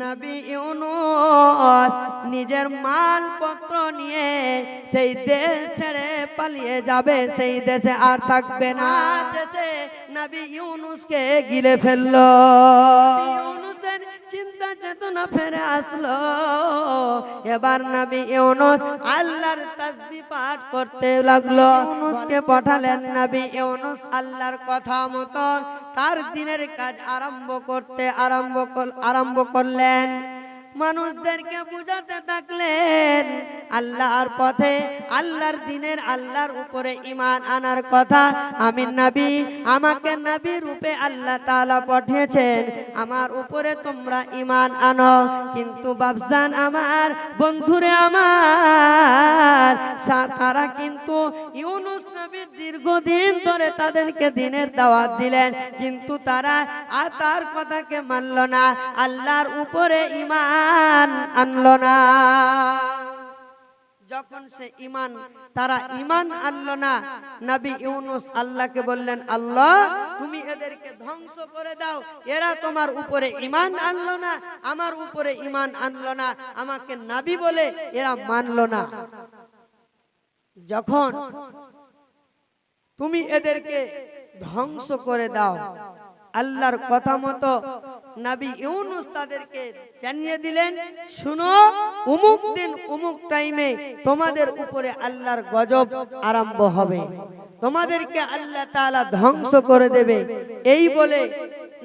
নবী ইউনূস নিজের মালপত্র নিয়ে সেই দেশ ছেড়ে পালিয়ে যাবে, সেই দেশে আর থাকবে না। সে নবী ইউনূসকে গিলে ফেললো। ইউনূসের চিন্তা চেতনা ফিরে আসলো। এবার নবী ইউনূস আল্লাহর তাসবিহ পাঠ করতে লাগলো। ইউনূসকে পাঠালেন। নবী ইউনূস আল্লাহর কথা মতো তার দিনের কাজ আরম্ভ করলেন। মানুষদেরকে বুঝাতে থাকলেন আল্লাহর পথে, আল্লাহর দিনের, আল্লাহর উপরে ঈমান আনার কথা। আমি নবী, আমাকে নবী রূপে আল্লাহ তাআলা পাঠিয়েছেন, আমার উপরে তোমরা ঈমান আনো। কিন্তু বাবজান আমার, বন্ধুরে আমার, তারা কিন্তু ইউনূস নবীর দীর্ঘদিন ধরে তাদেরকে দিনের দাওয়াত দিলেন, কিন্তু তারা তার কথাকে মানল না, আল্লাহর উপরে ঈমান আনলো না। যখন তারা ঈমান আনলো না, নবী ইউনূস আল্লাহকে বললেন, আল্লাহ তুমি এদেরকে ধ্বংস করে দাও, এরা তোমার উপরে ঈমান আনলো না, আমার উপরে ঈমান আনলো না, আমাকে নবী বলে এরা মানলো না। যখন তুমি এদেরকে ধ্বংস করে দাও, আল্লাহর কথা মতো নবী ইউনূস তাদেরকে জানিয়ে দিলেন, শুনো, অমুক দিন অমুক টাইমে তোমাদের উপরে আল্লাহর গজব আরম্ভ হবে, তোমাদেরকে আল্লাহ তাআলা ধ্বংস করে দেবে। এই বলে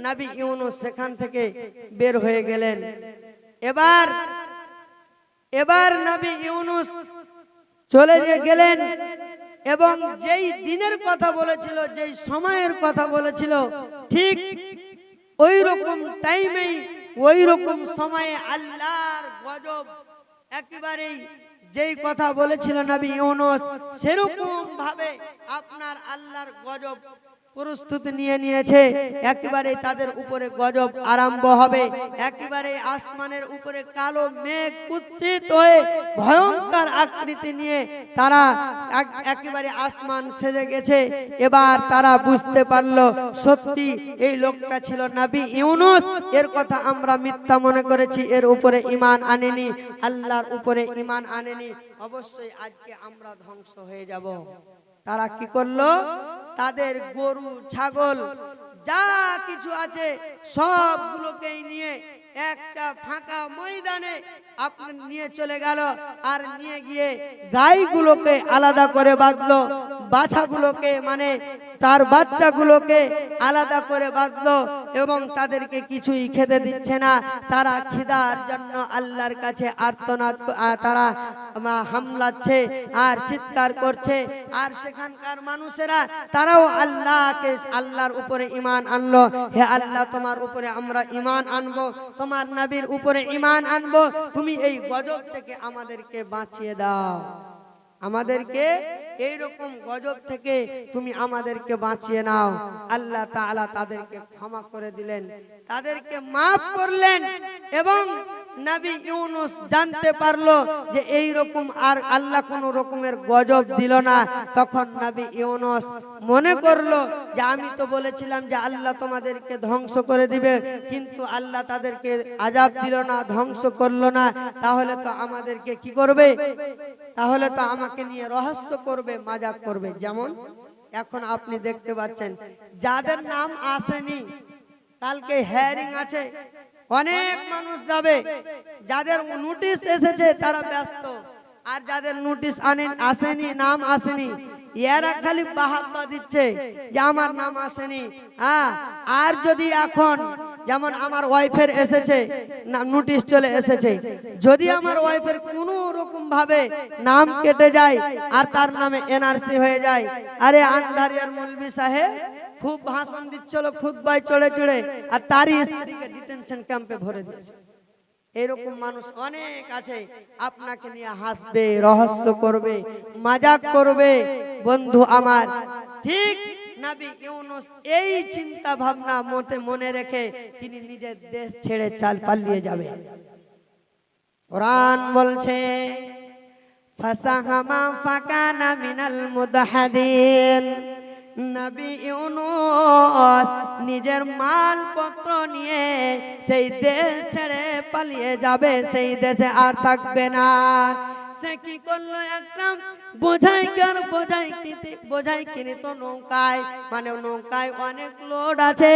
নবী ইউনূস সেখান থেকে বের হয়ে গেলেন। এবার নবী ইউনূস চলে গেলেন এবং যেই দিনের কথা বলেছিল, যেই সময়ের কথা বলেছিল, ঠিক ওই রকম টাইমেই, ওই রকম সময়ে আল্লাহর গজব একেবারেই, যেই কথা বলেছিল নবী ইউনূস, সেরকম ভাবে আপনার আল্লাহর গজব প্রস্তুতি নিয়ে নিয়েছে। একেবারে তাদের উপরে গজব আরম্ভ হবে। একেবারে আসমানের উপরে কালো মেঘ কুৎসিত হয়ে ভয়ঙ্কর আকৃতি নিয়ে তারা একেবারে আসমান সেজে গেছে। এবার তারা বুঝতে পারলো সত্যি এই লোকটা ছিল নবী ইউনূস, এর কথা আমরা মিথ্যা মনে করেছি, এর উপরে ঈমান আনেনি, আল্লাহর উপরে ঈমান আনেনি, অবশ্যই আজকে আমরা ধ্বংস হয়ে যাব। তারা কি করলো? তাদের গরু, ছাগল, যা কিছু আছে সবগুলোকে নিয়ে একটা ফাঁকা ময়দানে আপনি নিয়ে চলে গেল, আর নিয়ে গিয়ে গাইগুলোকে আলাদা করে বাঁধলো, বাছাগুলোকে মানে তার বাচ্চাগুলোকে আলাদা করে বাঁধলো, এবং তাদেরকে কিছুই খেতে দিচ্ছে না। তারা খিদার জন্য আল্লাহর কাছে আর্তনাদ, তারা হামলাচ্ছে আর চিৎকার করছে। আর সেখানকার মানুষেরা তারাও আল্লাহর উপরে ঈমান আনলো। হে আল্লাহ, তোমার উপরে আমরা ঈমান আনবো, তোমার নবীর উপরে ঈমান আনবো, তুমি এই গজব থেকে আমাদেরকে বাঁচিয়ে দাও, আমাদেরকে এইরকম গজব থেকে তুমি আমাদেরকে বাঁচিয়ে নাও। আল্লাহ তাআলা তাদেরকে ক্ষমা করে দিলেন, তাদেরকে মাফ করলেন, এবং নবী ইউনূস জানতে পারলো যে এই রকম আর আল্লাহ কোন রকমের গজব দিল না। তখন নবী ইউনূস মনে করলো যে আমি তো বলেছিলাম যে আল্লাহ তোমাদেরকে ধ্বংস করে দিবে, কিন্তু আল্লাহ তাদেরকে আযাব দিল না, ধ্বংস করলো না, তাহলে তো আমাদেরকে কি করবে? তাহলে তো আমাকে নিয়ে রহস্য করবে, মজাক করবে। যেমন এখন আপনি দেখতে পাচ্ছেন যাদের নাম আসেনি, কালকে হিয়ারিং আছে, অনেক মানুষ যাবে, যাদের নোটিশ এসেছে তারা ব্যস্ত, আর যাদের নোটিশ আসেনি, নাম আসেনি, এরা খালি বাহাবা দিচ্ছে যে আমার নাম আসেনি। আর যদি এখন যেমন আমার ওয়াইফের এসেছে, নোটিশ চলে এসেছে, যদি আমার ওয়াইফের কোনো রকম ভাবে নাম কেটে যায় আর তার নামে এনআরসি হয়ে যায়, আরে আন্ধারিয়ার মৌলভী সাহেব খুব ভাষণ দিচ্ছিল খুতবায় চড়ে চড়ে, আর তারই স্ত্রীকে ডিটেনশন ক্যাম্পে ভরে দিয়েছে। এরকম মানুষ অনেক আছে, আপনাকে নিয়ে হাসবে, রহস্য করবে, মজাক করবে। বন্ধু আমার, ঠিক নবী ইউনূস এই চিন্তা ভাবনা মনে রেখে তিনি নিজের দেশ ছেড়ে পালিয়ে যাবে। কোরআন বলছে, ফাসাহামা ফাকানা মিনাল মুদহাদিন, নবী ইউনূস নিজের মালপত্র নিয়ে সেই দেশ ছেড়ে পালিয়ে যাবে, সেই দেশে আর থাকবে না। সে কি করলো, একটা বোঝাই কিনিত নৌকায়, মানে নৌকায় অনেক লোড আছে,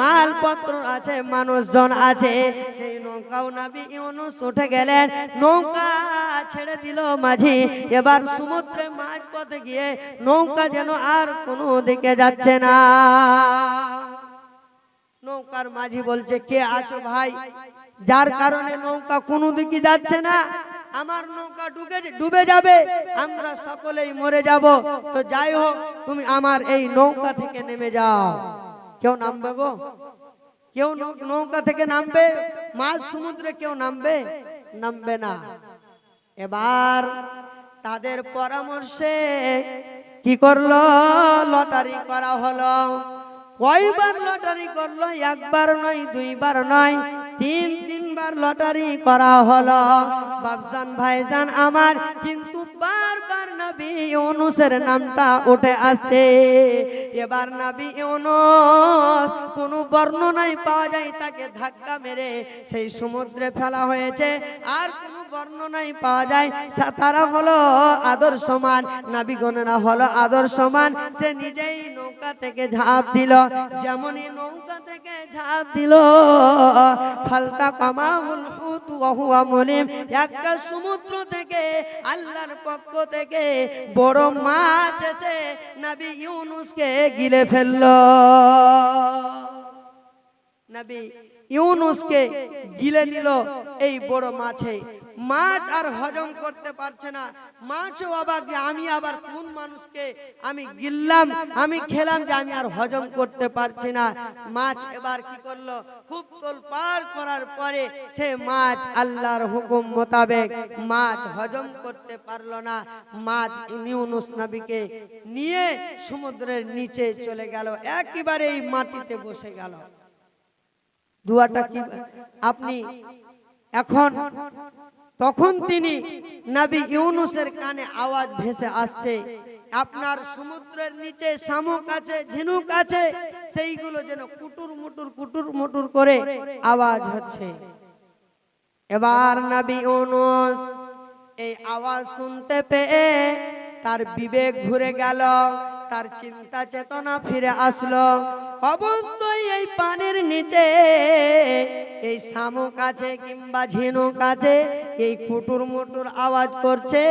মালপত্র আছে, মানুষজন আছে। সেই নৌকাও নবী ইউনূস উঠে গেলেন, নৌকা ছেড়ে দিল মাঝি। এবার সমুদ্রে মাঝ পথে গিয়ে নৌকা যেন আর কোনো দিকে যাচ্ছে না। নৌকার মাঝি বলছে, কে আছো ভাই, যার কারণে নৌকা কোনো দিকে যাচ্ছে না? আমার নৌকা ডুবে যাবে, আমরা সকলেই মরে যাব। তো যাই হোক, তুমি আমার এই নৌকা থেকে নেমে যাও। কেউ নামবে গো? কেউ নৌকা থেকে নামবে? মাঝ সমুদ্রে কেউ নামবে না। এবার তাদের পরামর্শে কি করলো, লটারি করা হলো। কয়বার লটারি করলো? একবার নয়, দুইবার নয়, তিনবার লটারি করা হলো। বাবজান ভাইজান আমার, কিন্তু বারবার নবী ইউনূসের নামটা উঠে আসছে। এবার নবী ইউনূস কোনো বর্ণনায় পাওয়া যায় তাকে ধাক্কা মেরে সেই সমুদ্রে ফেলা হয়েছে, আর কোনো বর্ণনায় পাওয়া যায় তারা হলো আদর্শমান, নবীগণেরা হলো আদর্শমান। সে নিজেই নৌকা থেকে ঝাঁপ দিল। যেমনই নৌকা থেকে ঝাঁপ দিল, ফালতা কামাহুল হুত ওয়া হুয়া মুলিম, একটা সমুদ্র থেকে আল্লাহর পক্ষ থেকে বড় মাছ এসে নবী ইউনূসকে গিলে ফেললো। নবী ইউনূসকে গিলে নিল এই বড় মাছে। মাছ আর হজম করতে পারছে না। মাছও অবাক যে আমি আবার কোন মানুষকে আমি গিললাম, আমি খেলাম, যে আমি আর হজম করতে পারছি না। মাছ এবার কি করলো, খুব তোলপাড় করার পরে সে মাছ আল্লাহর হুকুম মোতাবেক মাছ হজম করতে পারলো না। মাছ ইউনূস নবীকে নিয়ে সমুদ্রের নিচে চলে গেল, একেবারে এই মাটিতে বসে গেল। দুয়াটা কি আপনি এখন, তখন তিনি নবী ইউনূসের কানে আওয়াজ ভেসে আসছে, আপনার সমুদ্রের নিচে শামুক আছে, ঝিনুক আছে, সেইগুলো যেন কুটুর মুটুর করে আওয়াজ হচ্ছে। এবার নবী ইউনূস এই আওয়াজ শুনতে পেয়ে তার বিবেক ঘুরে গেল, তার চিন্তা চেতনা ফিরে আসলো। অবশ্যই এই পানির নিচে এই শামুক আছে কিংবা ঝিনুক আছে, এই কুটুর মুটুর আওয়াজ করছে,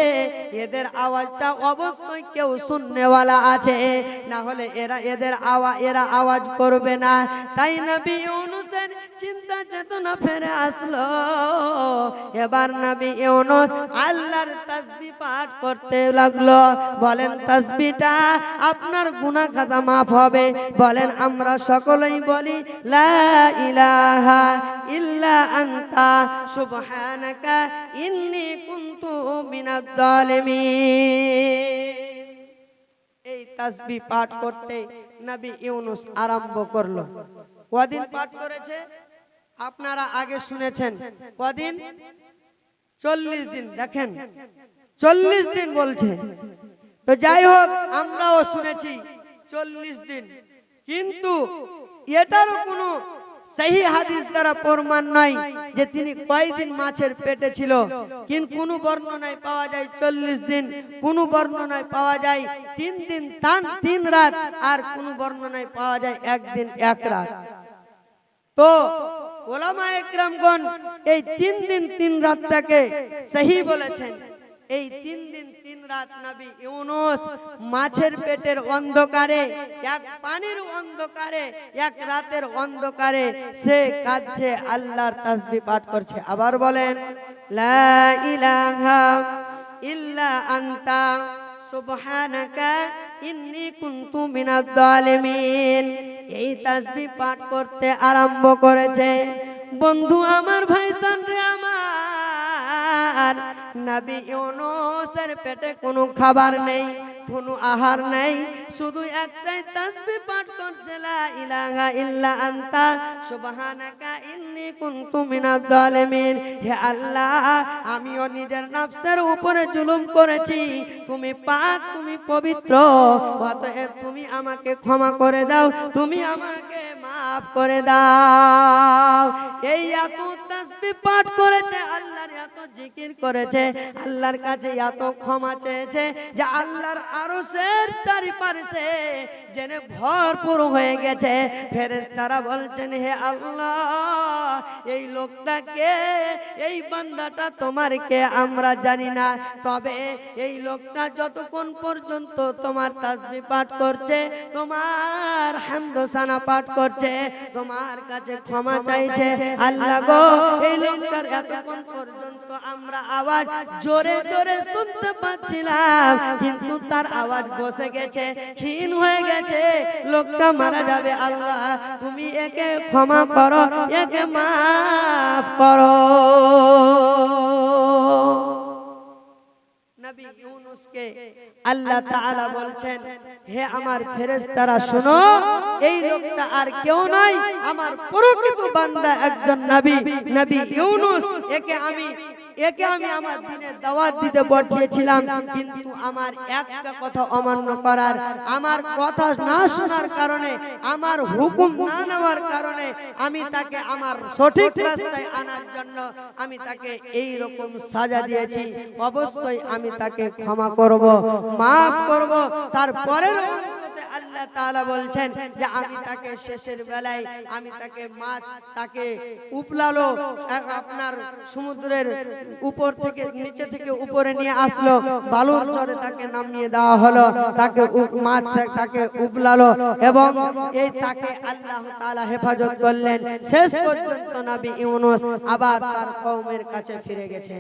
এদের আওয়াজটা অবশ্যই কেউ শুননেওয়ালা আছে, না হলে এরা আওয়াজ করবে না। তাই নবী ইউনূসের চিন্তা চেতনা ফিরে আসলো। এবার নবী ইউনূস আল্লাহর তাসবিহ পাঠ করতে লাগলো। বলেন, তাসবিহটা আপনার গুনাহ খাতা মাফ হবে। বলেন, আমরা সকলেই বলি, লা ইলাহা ইল্লা আনতা সুবহানাকা ইন্নী কুনতু মিনাজ জালিমিন। এই তাসবিহ পাঠ করতে নবী ইউনূস আরম্ভ করলো। কদিন পাঠ করেছে আপনারা আগে শুনেছেন? কদিন? 40 দিন। দেখেন, 40 দিন বলছে। তো যাই হোক, আমরাও শুনেছি 40 দিন, কিন্তু এটারও কোনো সহি হাদিস দ্বারা প্রমাণ নাই যে তিনি কয়দিন মাছের পেটে ছিল। কিন্তু কোনো বর্ণনায় পাওয়া যায় 40 দিন, কোনো বর্ণনায় পাওয়া যায় 3 দিন 3 রাত, আর কোনো বর্ণনায় পাওয়া যায় 1 দিন 1 রাত। তো উলামায়ে কিরামগণ এই 3 দিন 3 রাতটাকে সহি বলেছেন। এই 3 দিন 3 রাত নবী ইউনূস মাছের পেটের অন্ধকারে, এক পানির অন্ধকারে, এক রাতের অন্ধকারে সে কাঁদছে, আল্লাহর তাসবিহ পাঠ করছে। আবার বলেন, লা ইলাহা ইল্লা আনতা সুবহানাকা ইন্নী কুনতু মিনাজ জালিমিন। এই তাসবিহ পাঠ করতে আরম্ভ করেছে। বন্ধু আমার, ভাইজান রে আমার, নবী ইউনূসের পেটে কোনো খাবার নেই, কোনো আহার নেই, শুধু একটাই তাসবিহ পাঠ করছে, লা ইলাহা ইল্লা আনতা সুবহানাকা ইন্নী কুনতু মিনাজ জালিমিন। হে আল্লাহ, আমিও নিজের নফসের উপরে জুলুম করেছি, তুমি পাক, তুমি পবিত্র, অতএব তুমি আমাকে ক্ষমা করে দাও, তুমি আমাকে মাফ করে দাও। এই এত তাসবিহ পাঠ করেছে, আল্লাহর এত জিকির করেছে, আল্লাহর কাছে এত ক্ষমা চেয়েছে যে আল্লাহর আরশের চারিপাশে জেনে ভরপুর হয়ে গেছে। ফেরেশতারা বলছেন, হে আল্লাহ, এই লোকটাকে, এই বান্দাটা তোমার কে আমরা জানি না, তবে এই লোকটা যতক্ষণ পর্যন্ত তোমার তাসবিহ পাঠ করছে, তোমার হামদ সানা পাঠ করছে, তোমার কাছে ক্ষমা চাইছে, আল্লাহ গো, এই লোকটার এতক্ষণ পর্যন্ত আমরা আওয়াজ জোরে জোরে শুনতে পাচ্ছিলাম, কিন্তু তার আওয়াজ বসে গেছে, ক্ষীণ হয়ে গেছে, লোকটা মারা যাবে। আল্লাহ, তুমি একে ক্ষমা করো, একে মাফ করো। নবী ইউনূসকে আল্লাহ তাআলা বলছেন, হে আমার ফেরেশতারা শোনো, এই লোকটা আর কেউ নয়, আমার প্রকৃত বান্দা একজন নবী, নবী ইউনূস। একে আমি আমার দ্বীনের দাওয়াত দিতে পাঠিয়েছিলাম, কিন্তু আমার একটা কথা অমান্য করার, আমার কথা না শোনার কারণে, আমার হুকুম না নেওয়ার কারণে আমি তাকে আমার সঠিক রাস্তায় আনার জন্য আমি তাকে এই রকম সাজা দিয়েছি। অবশ্যই আমি তাকে ক্ষমা করব, মাফ করব। তারপরের অংশতে আল্লাহ তাআলা বলছেন যে আমি তাকে শেষের বেলায় আমি তাকে মাছ তাকে উপলালো, আপনার সমুদ্রের উপর থেকে নিচে থেকে উপরে নিয়ে আসলো, বালুর চরে তাকে নামিয়ে দেওয়া হলো, তাকে মাছ তাকে উপলালো, এবং এই তাকে আল্লাহ তাআলা হেফাজত করলেন। শেষ পর্যন্ত নবী ইউনূস আবার তার কওমের কাছে ফিরে গেছে।